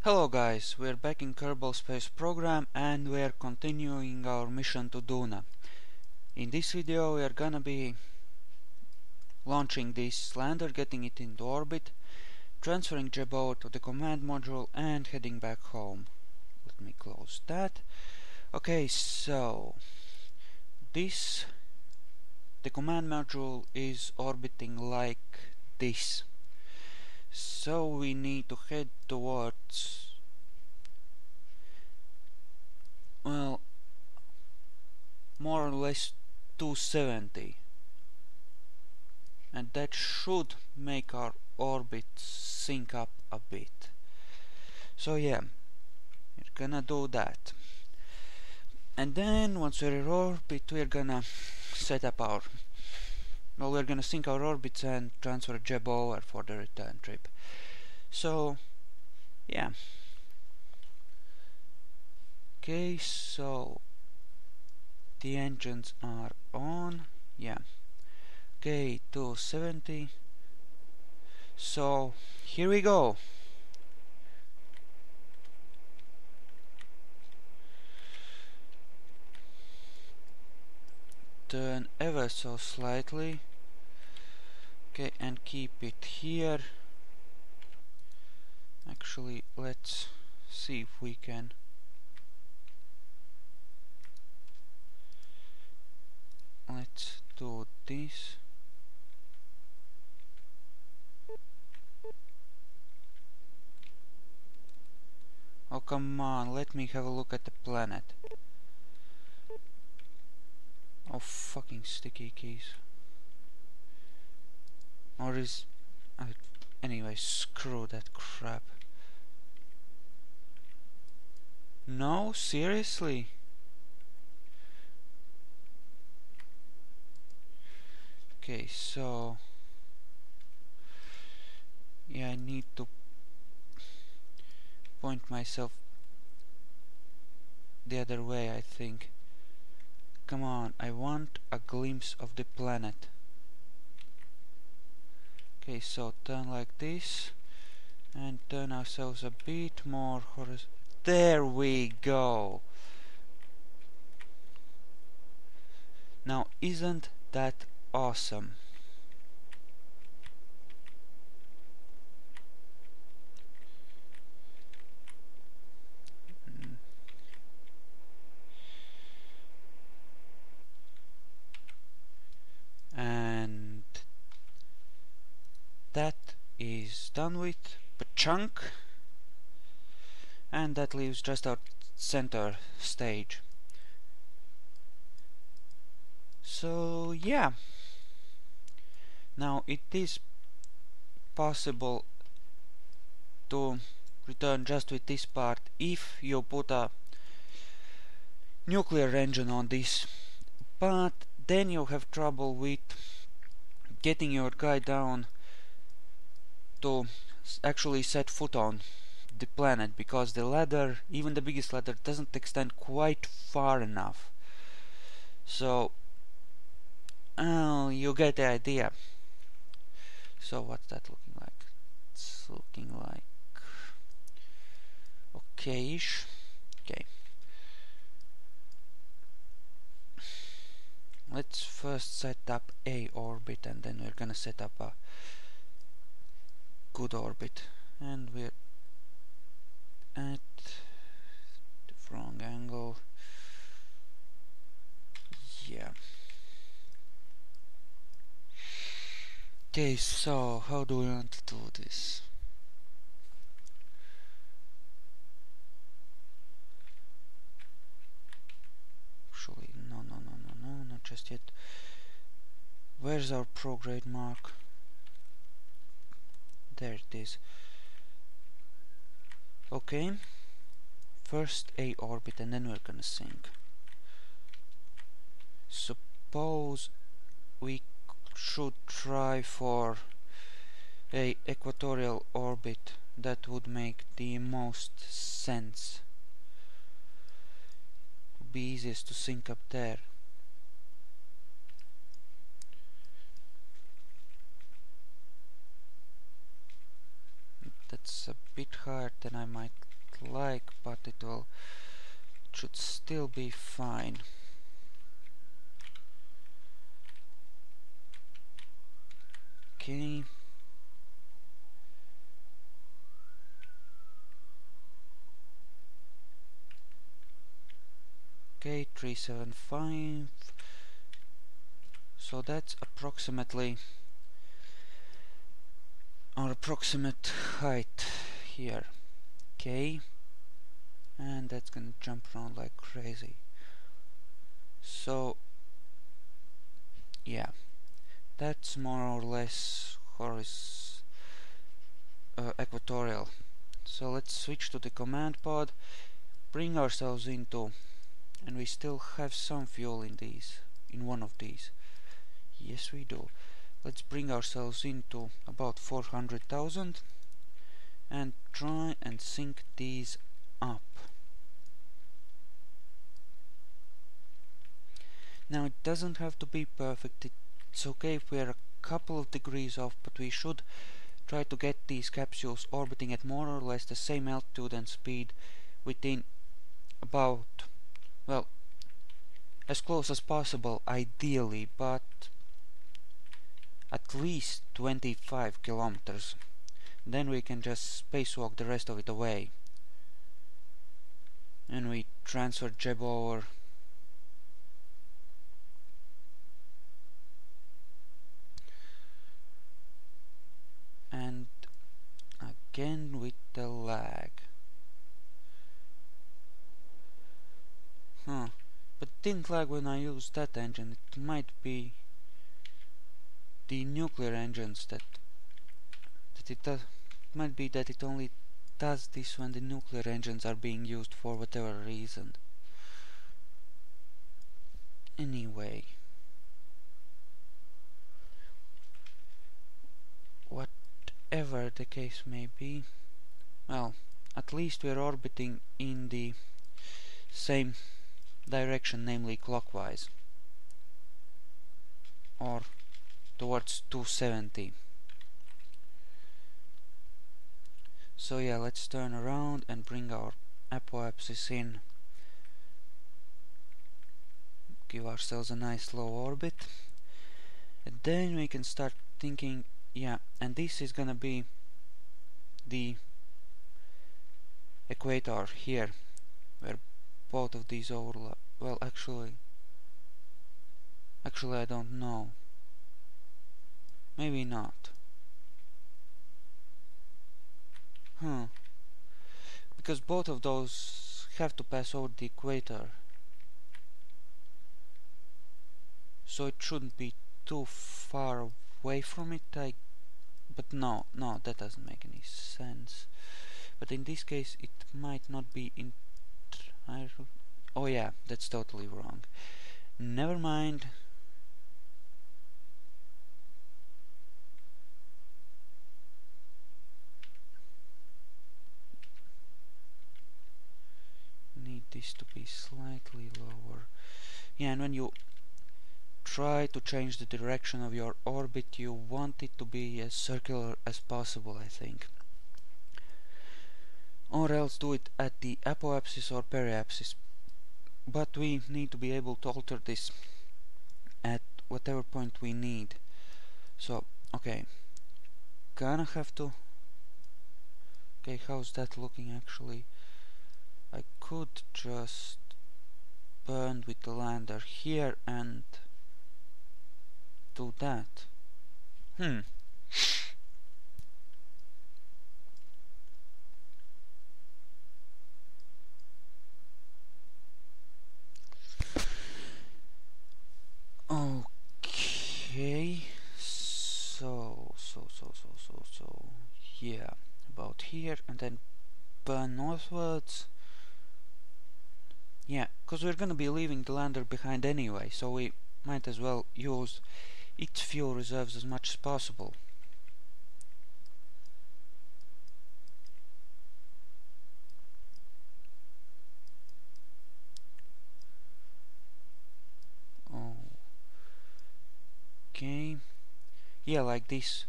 Hello guys, we're back in Kerbal Space Program and we're continuing our mission to Duna. In this video we are gonna be launching this lander, getting it into orbit, transferring Jabot to the command module and heading back home. Let me close that. Okay, so the command module is orbiting like this. So we need to head towards, well, more or less 270, and that should make our orbit sync up a bit. So yeah, we're gonna do that, and then once we're in orbit we're gonna set up our, well, we're gonna sync our orbits and transfer Jeb over for the return trip. So yeah, okay, so the engines are on. Yeah, okay, 270. So here we go. Turn ever so slightly. Okay, and keep it here. Actually, let's see if we can. Let's do this. Oh, come on, let me have a look at the planet. Oh, fucking sticky keys. Or is... anyway, screw that crap. No, seriously? Okay, so... yeah, I need to point myself the other way, I think. Come on, I want a glimpse of the planet. Okay, so turn like this and turn ourselves a bit more horizontal. There we go. Now, isn't that awesome? And that is done with chunk, and that leaves just our center stage. So yeah, now it is possible to return just with this part if you put a nuclear engine on this, but then you have trouble with getting your guy down to actually set foot on the planet, because the ladder, even the biggest ladder, doesn't extend quite far enough. So you get the idea. So what's that looking like? It's looking like okay-ish. Okay. Let's first set up a orbit, and then we're gonna set up a good orbit. And we're at the wrong angle. Yeah. Okay, so how do we want to do this? Actually, no, not just yet. Where's our prograde mark? There it is. Okay, first a orbit, and then we're gonna sync. Suppose we should try for a equatorial orbit. That would make the most sense. It would be easiest to sync up there. That's a bit hard than I might like, but it should still be fine. Okay. Okay, 375. So that's approximately our approximate height here. Okay. And that's gonna jump around like crazy. So yeah, that's more or less equatorial. So let's switch to the command pod, bring ourselves into, and we still have some fuel in one of these. Yes, we do. Let's bring ourselves into about 400,000 and try and sync these up. Now it doesn't have to be perfect. It's okay if we're a couple of degrees off, but we should try to get these capsules orbiting at more or less the same altitude and speed within about, well, as close as possible ideally, but at least 25 kilometers. Then we can just spacewalk the rest of it away. And we transfer Jeb over. And again with the lag. Huh. But it didn't lag when I used that engine. It might be the nuclear engines that it does. It might be that it only does this when the nuclear engines are being used for whatever reason. Anyway, whatever the case may be, well, at least we're orbiting in the same direction, namely clockwise, or towards 270. So yeah, let's turn around and bring our apoapsis in. Give ourselves a nice low orbit. And then we can start thinking, yeah, and this is gonna be the equator here, where both of these overlap. Well, actually I don't know. Maybe not. Because both of those have to pass over the equator. So it shouldn't be too far away from it, but no, that doesn't make any sense. But in this case it might not be oh yeah, that's totally wrong. Never mind. Need this to be slightly lower. Yeah, and when you try to change the direction of your orbit, you want it to be as circular as possible, I think. Or else do it at the apoapsis or periapsis. But we need to be able to alter this at whatever point we need. So, okay. Gonna have to... Okay, how's that looking actually? I could just burn with the lander here and do that. Okay, so yeah, about here, and then burn northwards. Yeah, because we're gonna be leaving the lander behind anyway, so we might as well use its fuel reserves as much as possible. Okay, yeah, like this.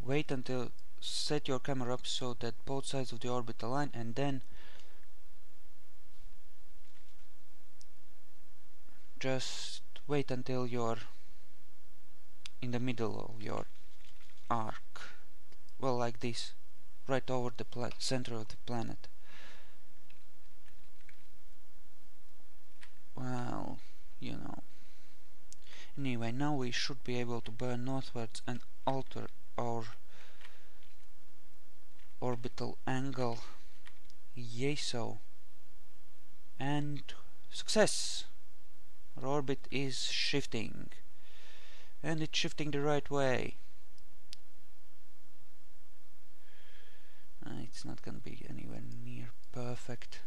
Wait until set your camera up so that both sides of the orbit align, and then just wait until you're in the middle of your arc. Well, like this, right over the center of the planet. Well, you know. Anyway, now we should be able to burn northwards and alter our orbital angle. Yay so. And success! Our orbit is shifting. And it's shifting the right way. It's not gonna be anywhere near perfect.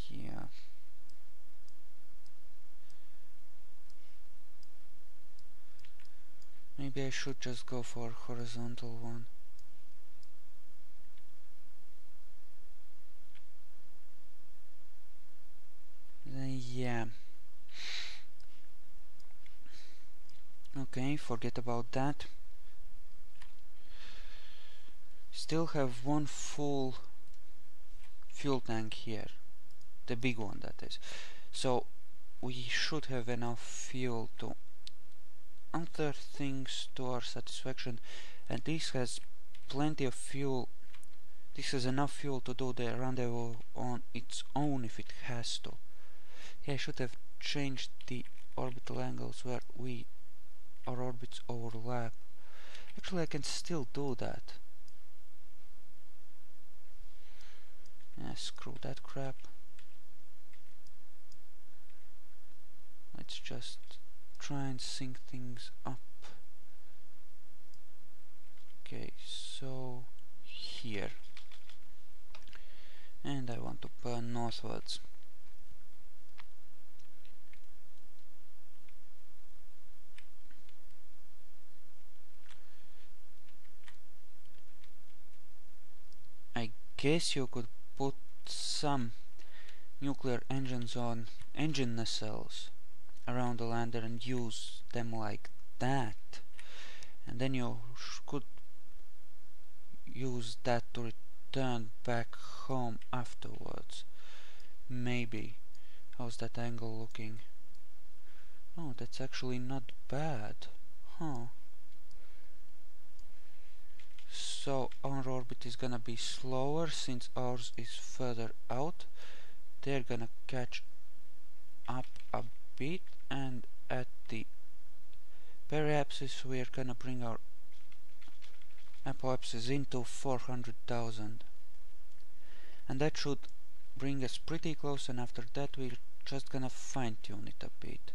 Yeah. Maybe I should just go for horizontal one. Yeah. Okay, forget about that. Still have one full fuel tank here. The big one, that is. So we should have enough fuel to alter things to our satisfaction, and this has plenty of fuel. This has enough fuel to do the rendezvous on its own if it has to. Yeah, I should have changed the orbital angles where our orbits overlap. Actually, I can still do that. Yeah, screw that crap. Let's just try and sync things up. Okay, so here. And I want to burn northwards. I guess you could put some nuclear engines on engine nacelles around the lander and use them like that, and then you could use that to return back home afterwards. Maybe. How's that angle looking? Oh, that's actually not bad. Huh. So our orbit is gonna be slower since ours is further out. They're gonna catch up a bit, and at the periapsis we're gonna bring our apoapsis into 400,000, and that should bring us pretty close, and after that we're just gonna fine tune it a bit.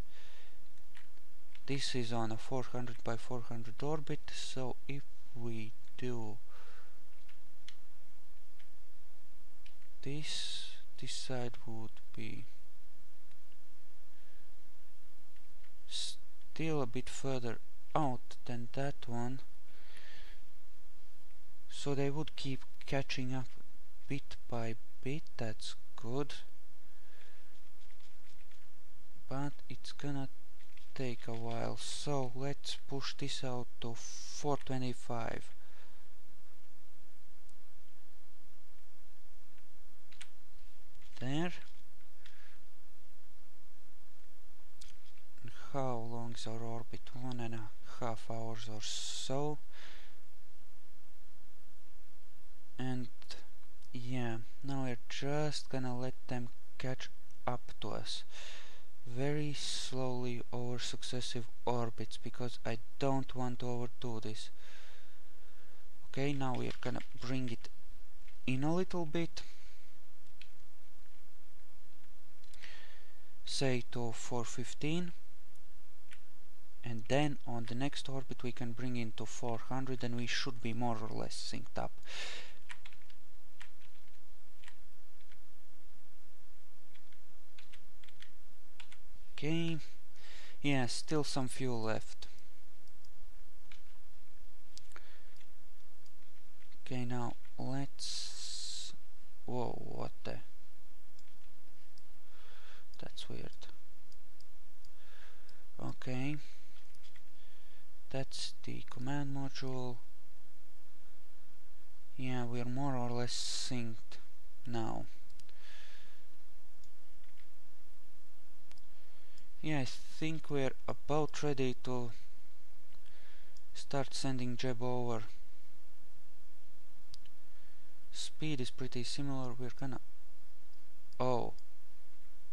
This is on a 400 by 400 orbit, so if we do this side would be still a bit further out than that one, so they would keep catching up bit by bit. That's good, but it's gonna take a while, so let's push this out to 425. There. And how long is our orbit? 1.5 hours or so. And yeah, now we're just gonna let them catch up to us very slowly over successive orbits, because I don't want to overdo this. Okay, now we're gonna bring it in a little bit, say to 415, and then on the next orbit we can bring into 400, and we should be more or less synced up. Okay, yeah, still some fuel left. Okay, now let's... Whoa, what the... That's weird. Okay, that schedule. Yeah, we're more or less synced now. Yeah, I think we're about ready to start sending Jeb over. Speed is pretty similar. We're gonna... Oh,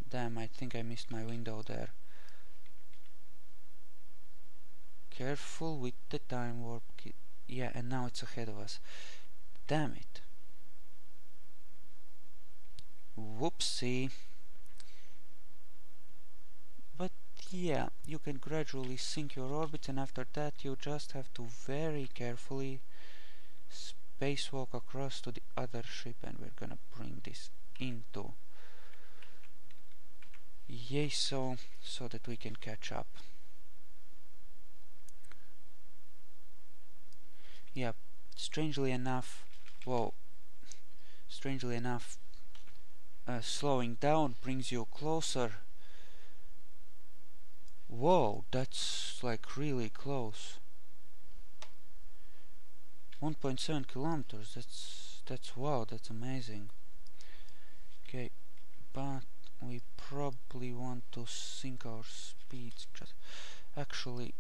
damn, I think I missed my window there. Careful with the time warp. Yeah, and now it's ahead of us. Damn it. Whoopsie. But yeah, you can gradually sync your orbits, and after that you just have to very carefully spacewalk across to the other ship, and we're gonna bring this into YESO so that we can catch up. Yeah, strangely enough, slowing down brings you closer. Whoa, that's like really close. 1.7 kilometers, that's wow, that's amazing. Okay, but we probably want to sync our speeds. Actually,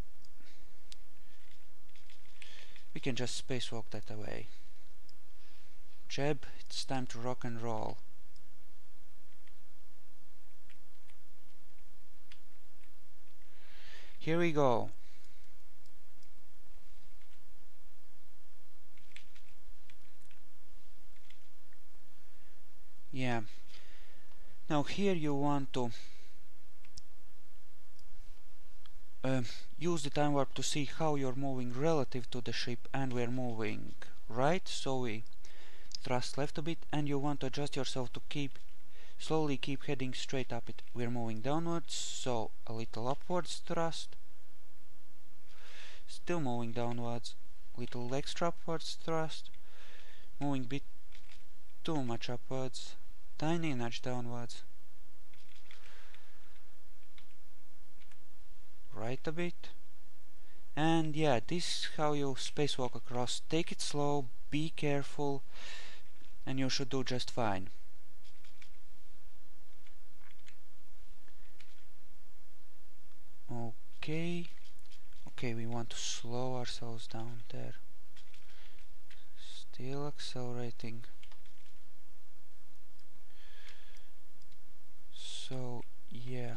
we can just spacewalk that away. Jeb, it's time to rock and roll. Here we go. Yeah. Now here you want to use the time warp to see how you're moving relative to the ship, and we're moving right, so we thrust left a bit, and you want to adjust yourself to slowly keep heading straight up it. We're moving downwards, so a little upwards thrust. Still moving downwards, little extra upwards thrust. Moving bit too much upwards, tiny nudge downwards. Right a bit. And yeah, this is how you spacewalk across. Take it slow, be careful, and you should do just fine. Okay, we want to slow ourselves down there. Still accelerating. So yeah.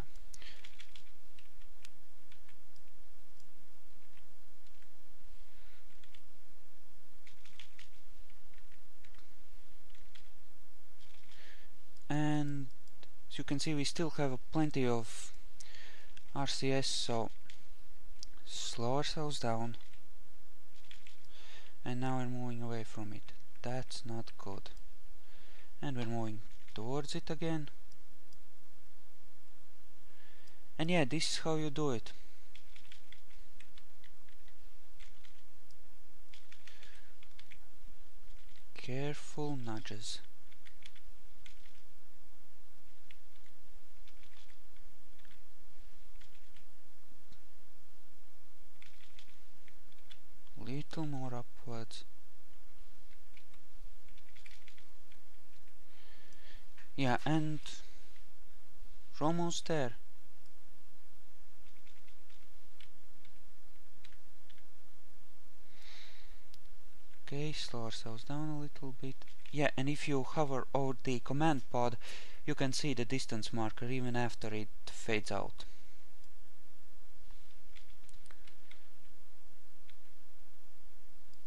And as you can see, we still have plenty of RCS, so slow ourselves down. And now we're moving away from it. That's not good. And we're moving towards it again. And yeah, this is how you do it. Careful nudges. Little more upwards. Yeah, and we're almost there. Okay, slow ourselves down a little bit. Yeah, and if you hover over the command pod, you can see the distance marker even after it fades out.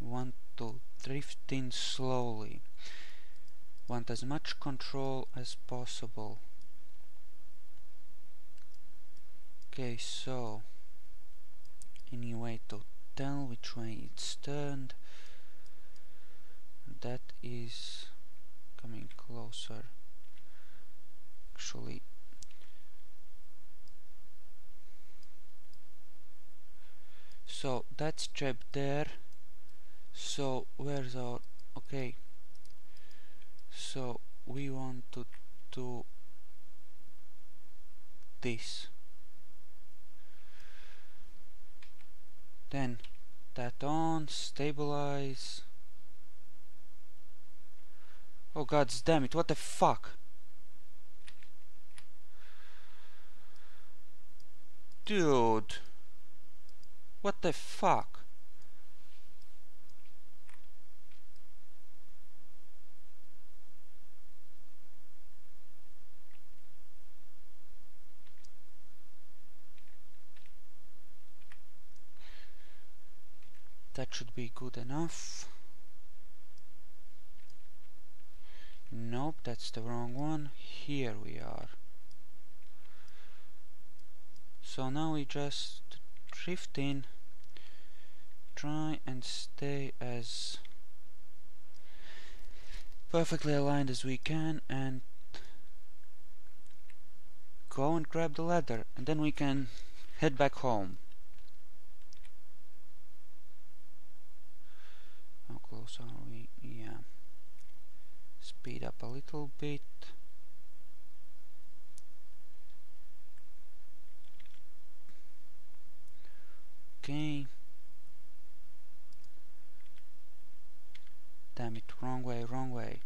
Want to drift in slowly. Want as much control as possible. Okay, so any way to tell which way it's turned? That is coming closer. Actually, so that's Jeb there. So where's our... okay, so we want to do this. Then that on, stabilize. Oh god damn it, what the fuck? Dude, what the fuck? That should be good enough. Nope, that's the wrong one. Here we are. So now we just drift in, try and stay as perfectly aligned as we can, and go and grab the ladder, and then we can head back home. How close are we? Yeah. Speed up a little bit. Okay. Damn it, wrong way, wrong way.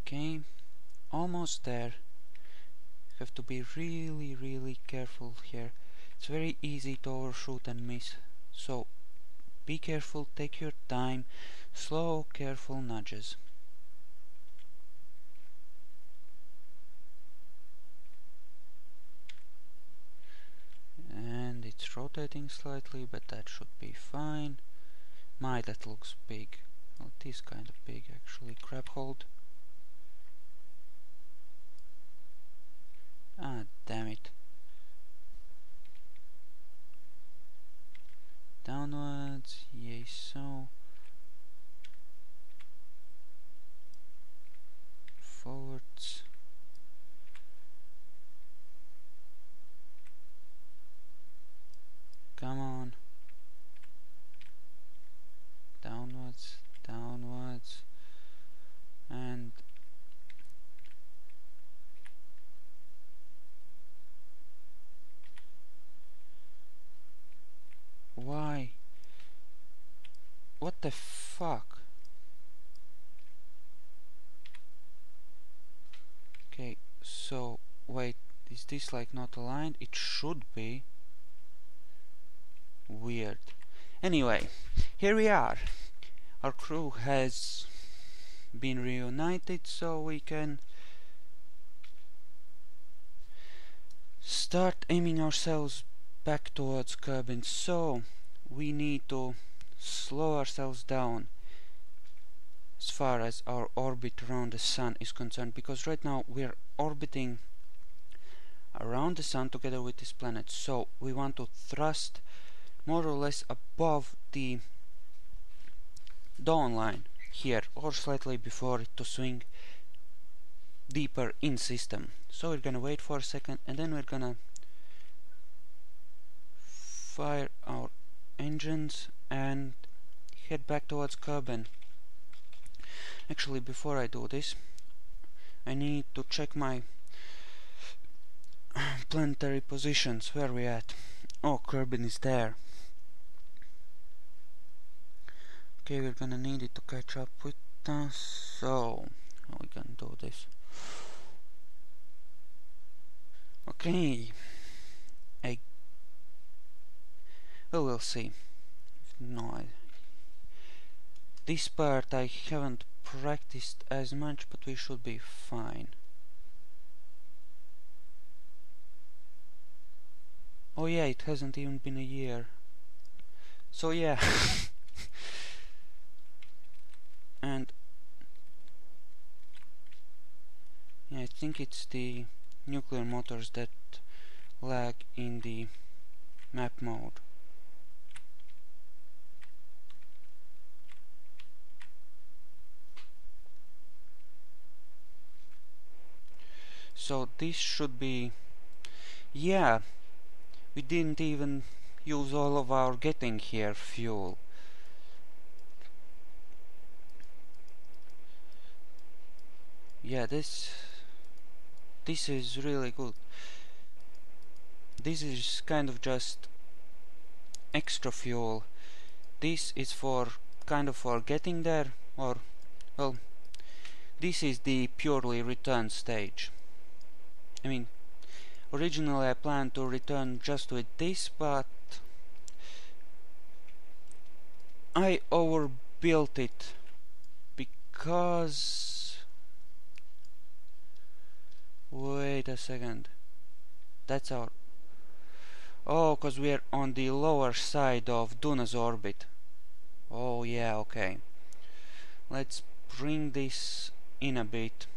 Okay, almost there. Have to be really careful here. It's very easy to overshoot and miss. So be careful, take your time, slow, careful nudges. And it's rotating slightly, but that should be fine. My, that looks big. Well, it is kind of big actually. Grab hold. Ah, damn it. Downwards, yay so. Forwards. Come on. Downwards, downwards. And why? What the fuck? Okay, so wait, is this like not aligned? It should be. Weird. Anyway, here we are. Our crew has been reunited, so we can start aiming ourselves back towards Kerbin. So we need to slow ourselves down as far as our orbit around the sun is concerned, because right now we're orbiting around the sun together with this planet. So we want to thrust more or less above the dawn line here, or slightly before it, to swing deeper in system. So we're gonna wait for a second, and then we're gonna fire our engines and head back towards Kerbin. Actually, before I do this, I need to check my planetary positions. Where are we at? Oh, Kerbin is there. Okay, we're gonna need it to catch up with us. So, how we can do this? Okay. Well, we'll see. No, this part I haven't practiced as much, but we should be fine. Oh yeah, it hasn't even been a year. So yeah. And yeah, I think it's the nuclear motors that lag in the map mode. So this should be... yeah, we didn't even use all of our getting here fuel. Yeah, this this is really good. This is kind of just extra fuel. This is for kind of for getting there, or well, this is the purely return stage. I mean, originally I planned to return just with this, but I overbuilt it because... Wait a second. That's our... Oh, because we're on the lower side of Duna's orbit. Oh yeah, okay. Let's bring this in a bit.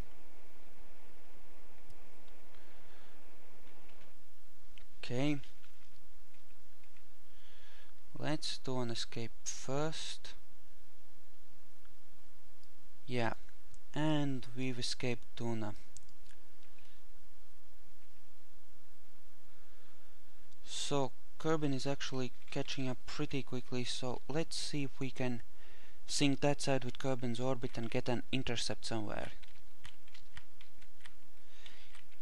Okay. Let's do an escape first. Yeah, and we've escaped Duna. So Kerbin is actually catching up pretty quickly, so let's see if we can sync that side with Kerbin's orbit and get an intercept somewhere.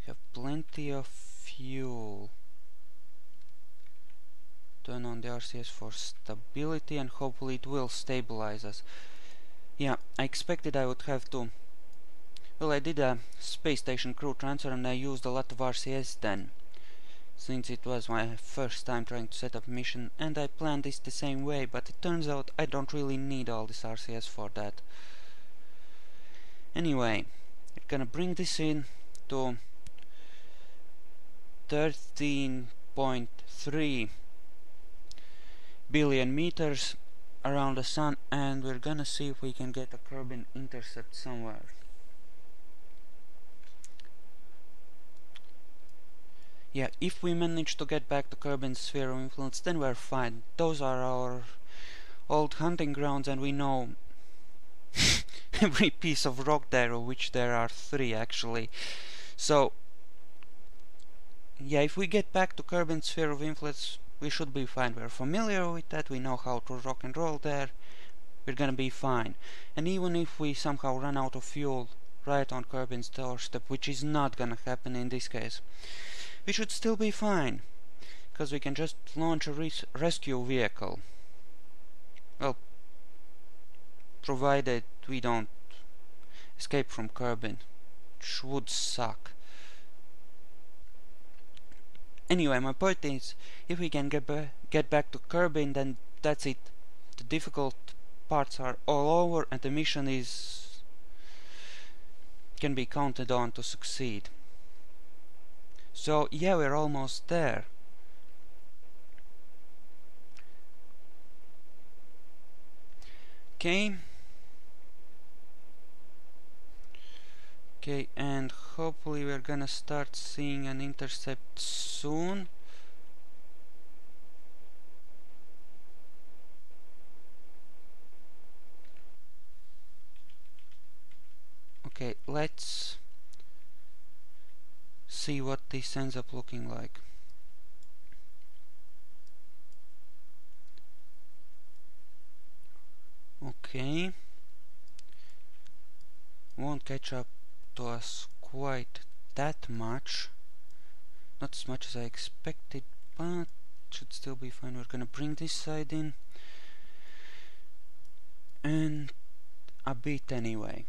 We have plenty of fuel. Turn on the RCS for stability and hopefully it will stabilize us. Yeah, I expected I would have to... Well, I did a space station crew transfer and I used a lot of RCS then, since it was my first time trying to set up a mission, and I planned this the same way, but it turns out I don't really need all this RCS for that. Anyway, we're gonna bring this in to 13.3 billion meters around the sun, and we're gonna see if we can get a Kerbin intercept somewhere. Yeah, if we manage to get back to Kerbin's sphere of influence, then we're fine. Those are our old hunting grounds, and we know every piece of rock there, of which there are 3 actually. So yeah, if we get back to Kerbin's sphere of influence, we should be fine. We're familiar with that, we know how to rock and roll there, we're gonna be fine. And even if we somehow run out of fuel right on Kerbin's doorstep, which is not gonna happen in this case, we should still be fine, because we can just launch a rescue vehicle. Well, provided we don't escape from Kerbin, which would suck. Anyway, my point is, if we can get back to Kerbin, then that's it. The difficult parts are all over and the mission can be counted on to succeed. So yeah, we're almost there. Okay, and hopefully we're gonna start seeing an intercept soon. Okay, let's see what this ends up looking like. Okay, won't catch up to us quite that much, not as much as I expected, but should still be fine. We're gonna bring this side in, and a bit anyway.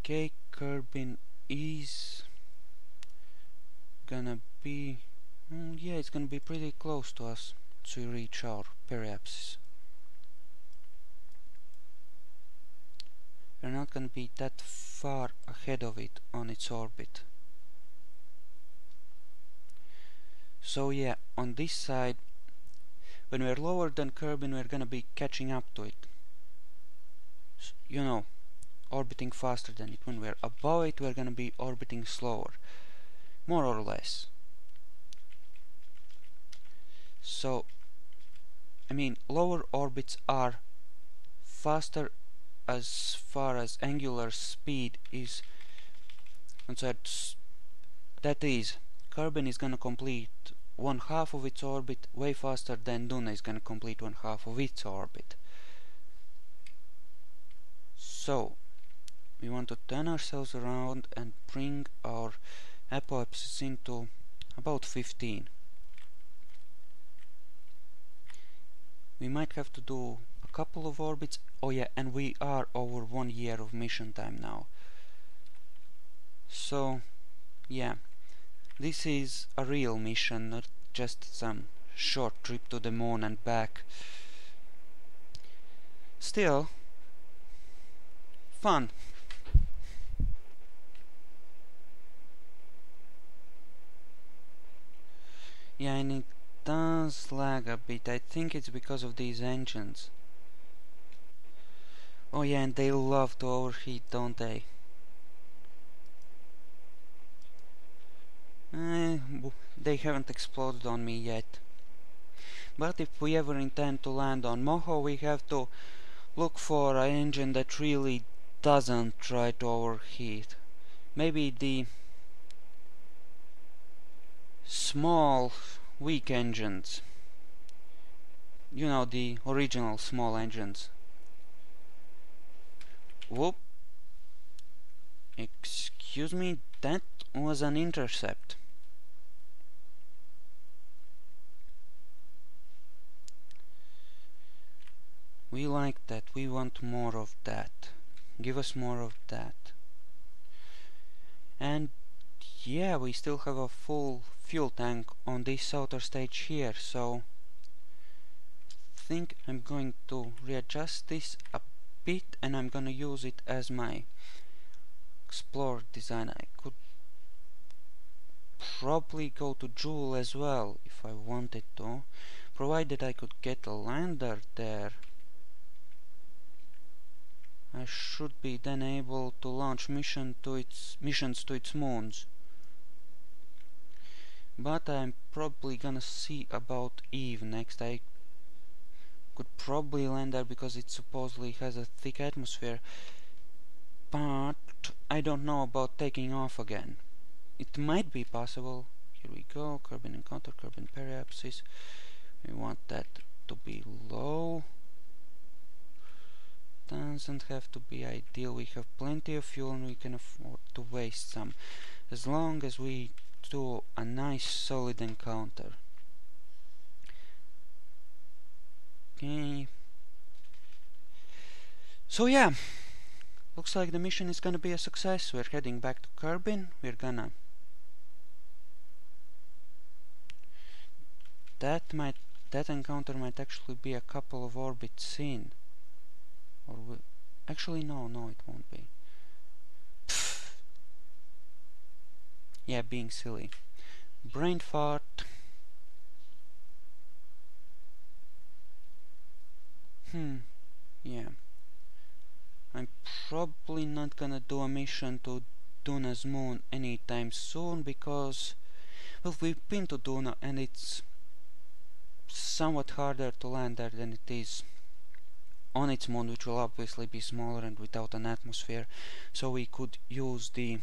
Okay, Kerbin is gonna be, yeah, it's gonna be pretty close to us to reach our periapsis. We're not gonna be that far ahead of it on its orbit. So yeah, on this side, when we're lower than Kerbin, we're gonna be catching up to it. You know, orbiting faster than it. When we're above it, we're gonna be orbiting slower, more or less. So, I mean, lower orbits are faster as far as angular speed is concerned. That is, Kerbin is gonna complete 1/2 of its orbit way faster than Duna is gonna complete 1/2 of its orbit. So, we want to turn ourselves around and bring our apoapsis into about 15. We might have to do a couple of orbits. Oh yeah, and we are over 1 year of mission time now. So yeah, this is a real mission, not just some short trip to the moon and back. Still fun. Yeah, and it does lag a bit. I think it's because of these engines. Oh yeah, and they love to overheat, don't they? They haven't exploded on me yet. But if we ever intend to land on Moho, we have to look for an engine that really doesn't try to overheat. Maybe the small, weak engines. You know, the original small engines. Whoop. Excuse me, that was an intercept. We like that. We want more of that. Give us more of that. And yeah, we still have a full fuel tank on this outer stage here, so I think I'm going to readjust this a bit, and I'm gonna use it as my Explorer design. I could probably go to Joule as well if I wanted to, provided I could get a lander there. I should be then able to launch missions to its moons. But I'm probably gonna see about Eve next. I could probably land there because it supposedly has a thick atmosphere, but I don't know about taking off again. It might be possible. Here we go, Kerbin encounter, Kerbin periapsis. We want that to be low. Doesn't have to be ideal. We have plenty of fuel and we can afford to waste some, as long as we do a nice solid encounter. Okay. So yeah, looks like the mission is gonna be a success. We're heading back to Kerbin. That encounter might actually be a couple of orbits in. Or actually no, it won't be. Pfft. Yeah, being silly. Brain fart. Yeah. I'm probably not gonna do a mission to Duna's moon anytime soon because, well, we've been to Duna and it's somewhat harder to land there than it is on its moon, which will obviously be smaller and without an atmosphere. So we could use the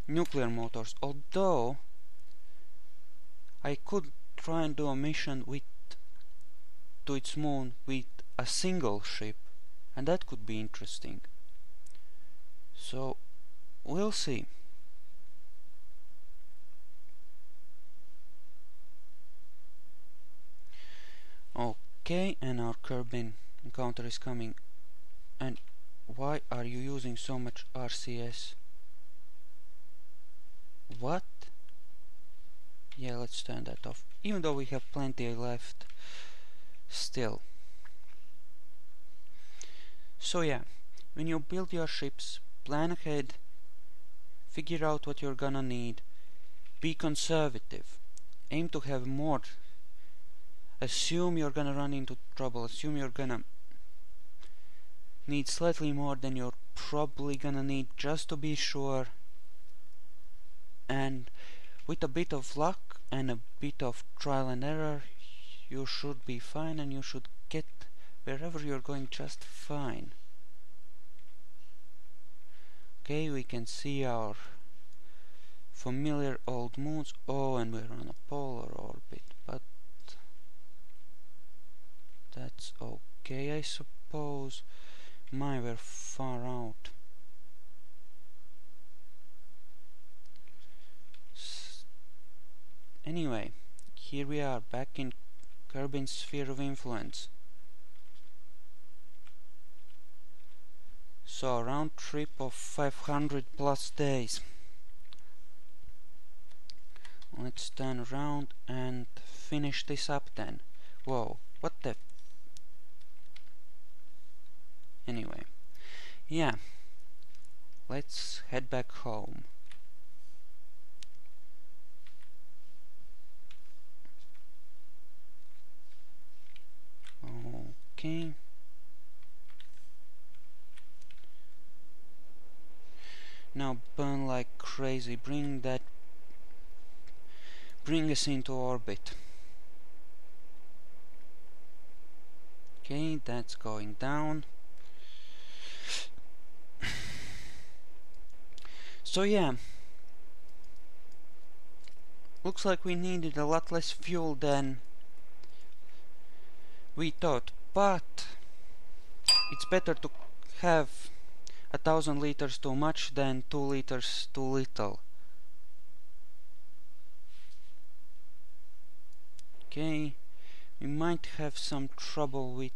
nuclear motors, although I could try and do a mission to its moon with a single ship, and that could be interesting. So we'll see. Okay, and our Kerbin encounter is coming. And why are you using so much RCS? What? Yeah, let's turn that off. Even though we have plenty left, still. So yeah, when you build your ships, plan ahead, figure out what you're gonna need, be conservative, aim to have more, assume you're gonna run into trouble, assume you're gonna need slightly more than you're probably gonna need just to be sure, and with a bit of luck and a bit of trial and error, you should be fine and you should get wherever you're going just fine. Okay, we can see our familiar old moons. Oh, and we're on a polar orbit, but that's okay, I suppose. My, we're far out. Anyway, here we are back in Kerbin's sphere of influence. So a round trip of 500 plus days. Let's turn around and finish this up then. Whoa, what the... Anyway, yeah, let's head back home. Okay. Now burn like crazy, bring us into orbit. Okay, that's going down. So yeah, looks like we needed a lot less fuel than we thought, but it's better to have 1,000 liters too much than 2 liters too little. Okay, we might have some trouble with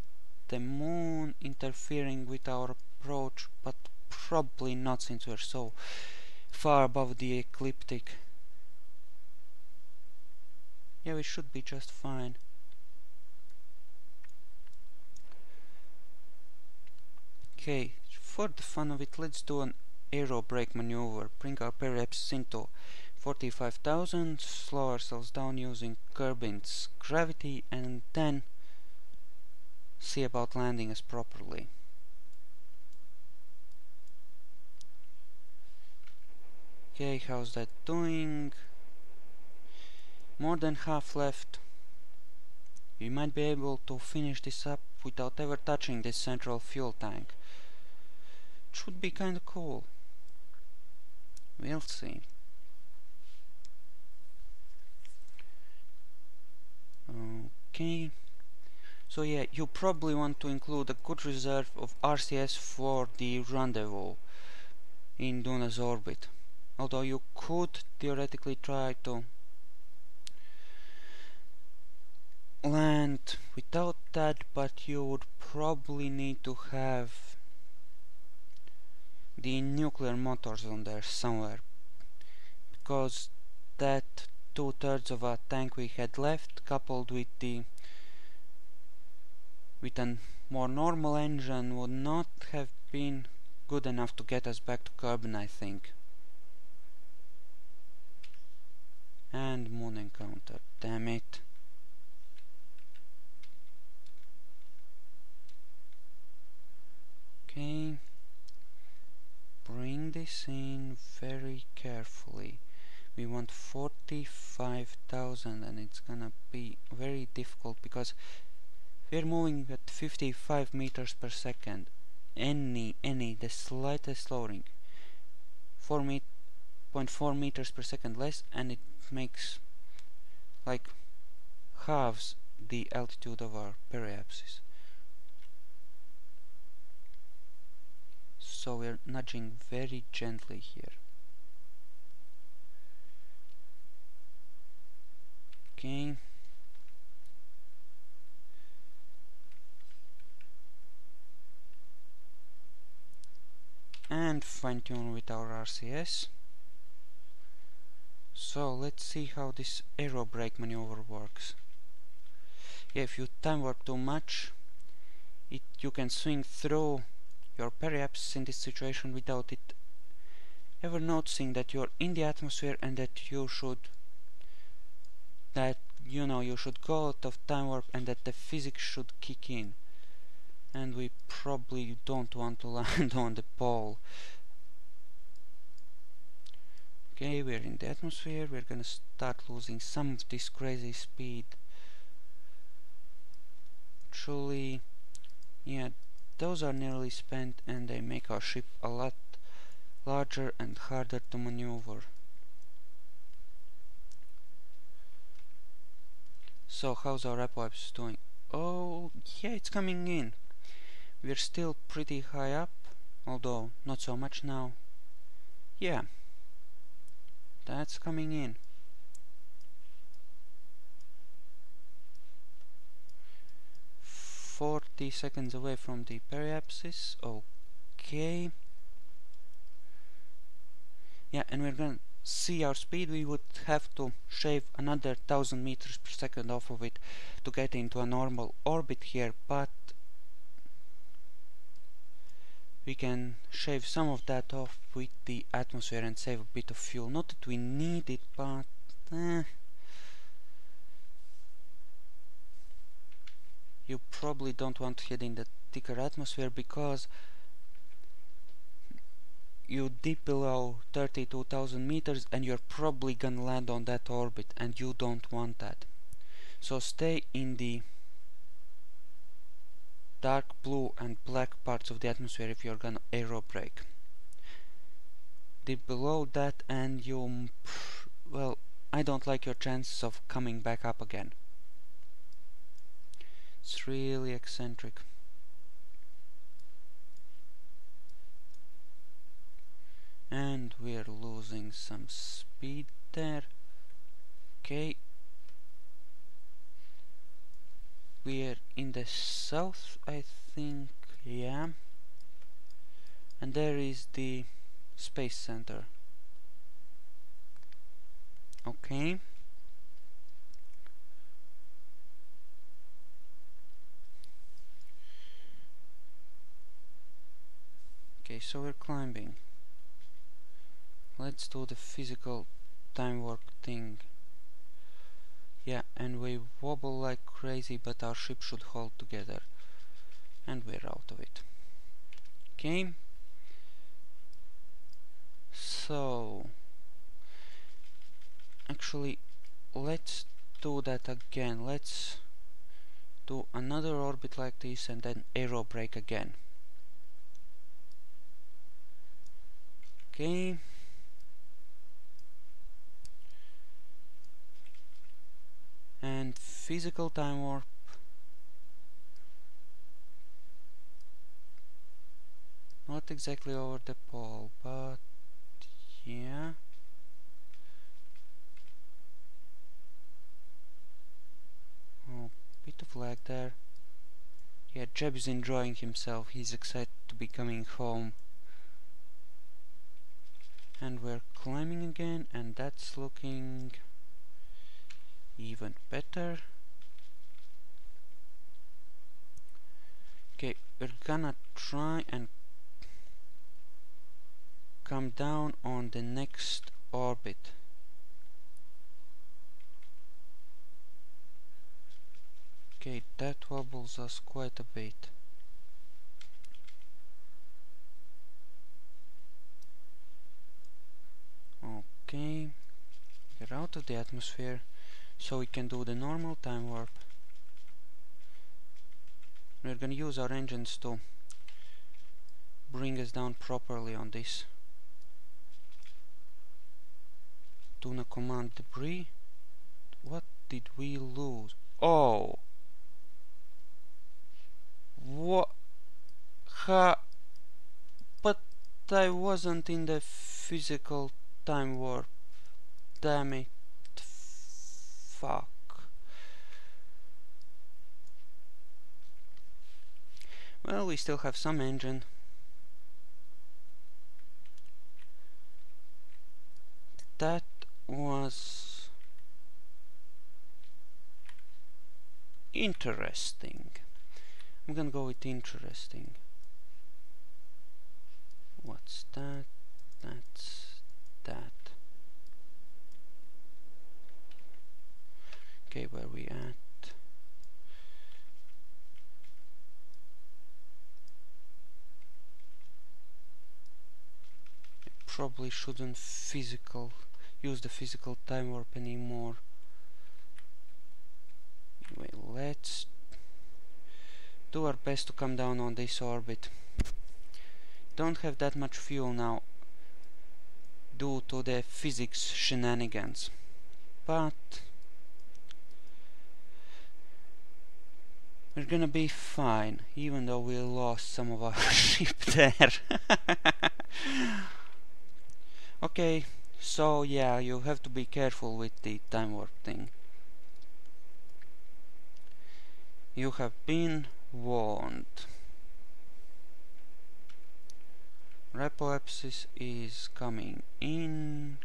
the moon interfering with our approach, but probably not since we're so far above the ecliptic. Yeah, we should be just fine. Okay, for the fun of it, let's do an aero brake maneuver. Bring our periapsis into 45,000, slow ourselves down using Kerbin's gravity, and then see about landing us properly. Okay, how's that doing? More than half left. We might be able to finish this up without ever touching this central fuel tank. It should be kinda cool. We'll see. Okay. So yeah, you probably want to include a good reserve of RCS for the rendezvous in Duna's orbit. Although you could theoretically try to land without that, but you would probably need to have the nuclear motors on there somewhere, because that 2/3 of a tank we had left, coupled with a more normal engine, would not have been good enough to get us back to Kerbin, I think. And moon encounter, damn it. Okay, bring this in very carefully. We want 45,000, and it's gonna be very difficult because we're moving at 55 meters per second. The slightest lowering, 4.4 meters per second less, and it makes like halves the altitude of our periapsis. So we're nudging very gently here. Okay. And fine tune with our RCS. So let's see how this aero brake maneuver works. Yeah, if you time warp too much, you can swing through your periapsis in this situation without it ever noticing that you're in the atmosphere and that you should go out of time warp and that the physics should kick in. And we probably don't want to land on the pole. Okay, we're in the atmosphere, we're gonna start losing some of this crazy speed. Truly, yeah, those are nearly spent and they make our ship a lot larger and harder to maneuver. So how's our apoapsis doing? Oh, yeah, it's coming in. We're still pretty high up, although not so much now. Yeah, that's coming in. 40 seconds away from the periapsis. Okay. Yeah, and we're gonna see our speed. We would have to shave another 1000 meters per second off of it to get into a normal orbit here, but we can shave some of that off with the atmosphere and save a bit of fuel. Not that we need it, but you probably don't want to head in the thicker atmosphere because you dip below 32,000 meters and you're probably gonna land on that orbit, and you don't want that. So stay in the dark blue and black parts of the atmosphere if you're gonna aero brake. Dip below that and you, well, I don't like your chances of coming back up again. It's really eccentric. And we're losing some speed there. Okay. We're in the south, I think, yeah. And there is the space center. Okay. Okay, so we're climbing. Let's do the physical time warp thing. Yeah, and we wobble like crazy, but our ship should hold together. And we're out of it. Okay. So, actually, let's do that again. Let's do another orbit like this and then aero brake again. Okay. And physical time warp. Not exactly over the pole, but yeah. Oh, bit of lag there. Yeah, Jeb is enjoying himself. He's excited to be coming home. And we're climbing again, and that's looking even better. Okay, we're gonna try and come down on the next orbit. Okay, that wobbles us quite a bit. Okay, get out of the atmosphere so we can do the normal time warp. We're gonna use our engines to bring us down properly on this. Duna command debris. What did we lose? Oh! What? Ha! But I wasn't in the physical time warp. Damn it. Fuck. Well, we still have some engine. That was interesting. I'm gonna go with interesting. What's that? That's that. Okay, where we at? I probably shouldn't use the physical time warp anymore. Anyway, let's do our best to come down on this orbit. Don't have that much fuel now due to the physics shenanigans, but we're gonna be fine, even though we lost some of our ship there. Okay, so yeah, you have to be careful with the time warp thing. You have been warned. Apoapsis is coming in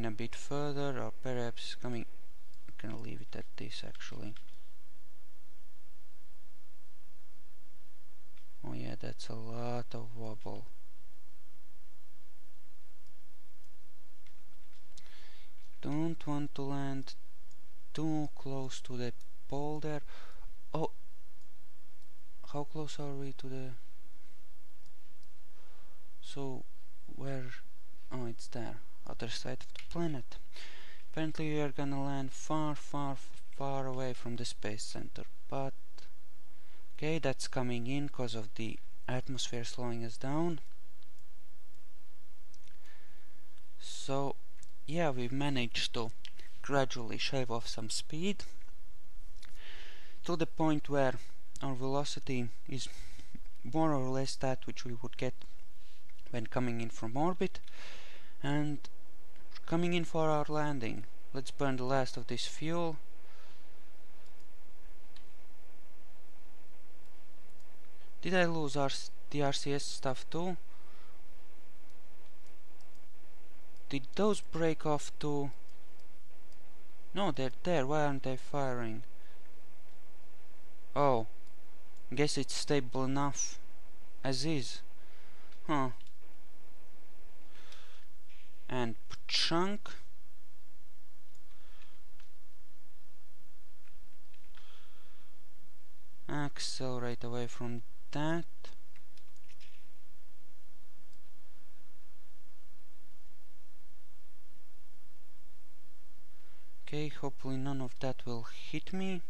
a bit further, or perhaps coming. I'm gonna leave it at this actually. Oh yeah, that's a lot of wobble. Don't want to land too close to the pole there. Oh, how close are we to the... So, where... Oh, it's there. Other side of the planet. Apparently we are gonna land far away from the space center. But... Okay, that's coming in because of the atmosphere slowing us down. So, yeah, we've managed to gradually shave off some speed to the point where our velocity is more or less that which we would get when coming in from orbit, and coming in for our landing. Let's burn the last of this fuel. Did I lose the RCS stuff too? Did those break off too? No, they're there. Why aren't they firing? Oh, guess it's stable enough as is. Huh. And chunk. Accelerate away from that. Okay, hopefully none of that will hit me.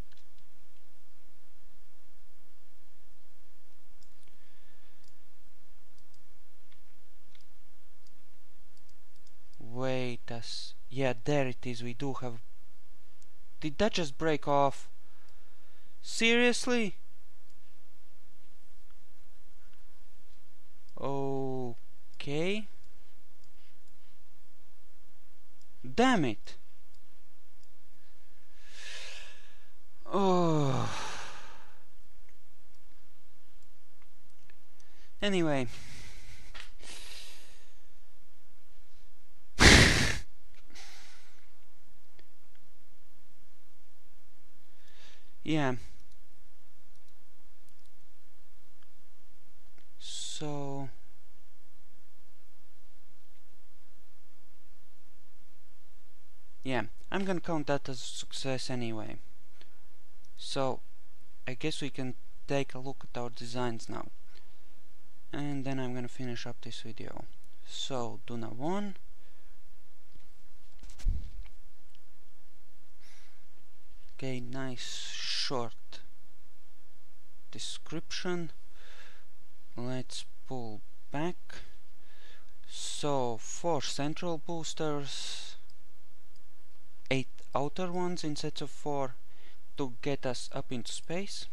Wait, yeah, there it is. We do have... Did that just break off? Seriously? Okay. Damn it. Oh. Anyway. Yeah. So... yeah, I'm gonna count that as a success anyway. So, I guess we can take a look at our designs now. And then I'm gonna finish up this video. So, Duna 1. Okay, nice short description. Let's pull back. So, 4 central boosters, 8 outer ones in sets of 4 to get us up into space.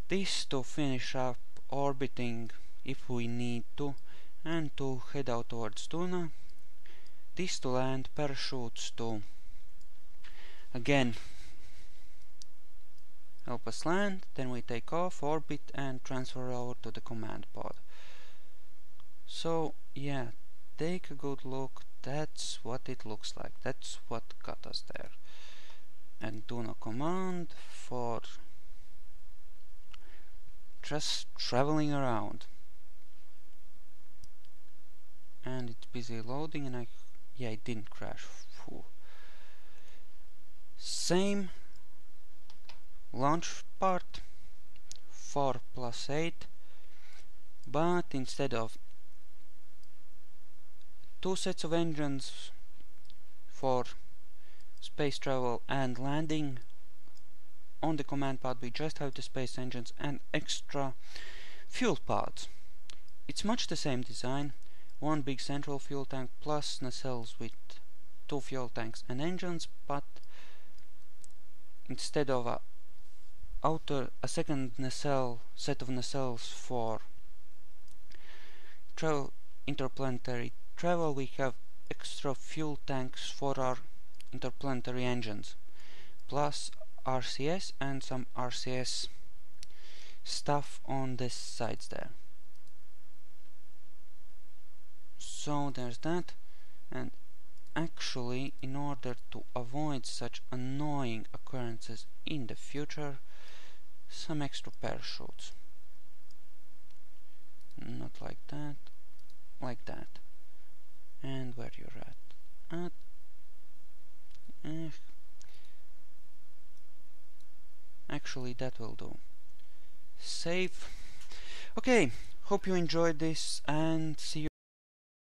This to finish up orbiting if we need to, and to head out towards Duna. This to land, parachutes to again help us land, then we take off, orbit, and transfer over to the command pod. So yeah, take a good look. That's what it looks like. That's what got us there. And Duna command for just traveling around. And it's busy loading, and yeah, it didn't crash. Phew. Same launch part, 4 plus 8, but instead of 2 sets of engines for space travel and landing on the command pod, we just have the space engines and extra fuel pods. It's much the same design, 1 big central fuel tank plus nacelles with 2 fuel tanks and engines, but instead of a second set of nacelles for interplanetary travel, we have extra fuel tanks for our interplanetary engines, plus RCS and some RCS stuff on the sides there. So there's that. And actually, in order to avoid such annoying occurrences in the future, some extra parachutes. Not like that, like that. And where you're at. Actually, that will do. Save. Okay, hope you enjoyed this and see you